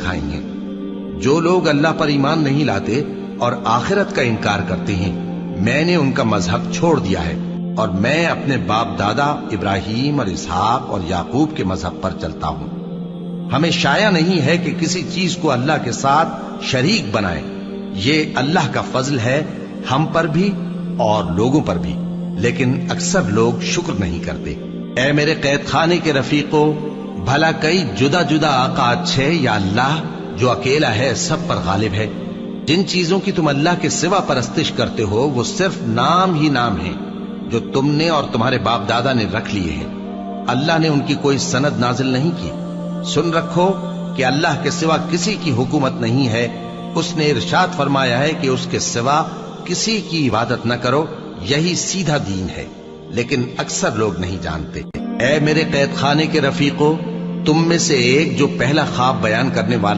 سکھائیں گے۔ جو لوگ اللہ پر ایمان نہیں لاتے اور آخرت کا انکار کرتے ہیں، میں نے ان کا مذہب چھوڑ دیا ہے اور میں اپنے باپ دادا ابراہیم اور اسحاق اور یعقوب کے مذہب پر چلتا ہوں۔ ہمیں شایع نہیں ہے کہ کسی چیز کو اللہ کے ساتھ شریک بنائیں۔ یہ اللہ کا فضل ہے ہم پر بھی اور لوگوں پر بھی، لیکن اکثر لوگ شکر نہیں کرتے۔ اے میرے قید خانے کے رفیقو، بھلا کئی جدا جدا آقا اچھے یا اللہ جو اکیلا ہے سب پر غالب ہے؟ جن چیزوں کی تم اللہ کے سوا پرستش کرتے ہو وہ صرف نام ہی نام ہیں جو تم نے اور تمہارے باپ دادا نے رکھ لیے ہیں۔ اللہ نے ان کی کوئی سند نازل نہیں کی۔ سن رکھو کہ اللہ کے سوا کسی کی حکومت نہیں ہے۔ اس نے ارشاد فرمایا ہے کہ اس کے سوا کسی کی عبادت نہ کرو، یہی سیدھا دین ہے، لیکن اکثر لوگ نہیں جانتے۔ اے میرے قید خانے کے رفیقو، تم میں سے ایک جو پہلا خواب بیان کرنے والا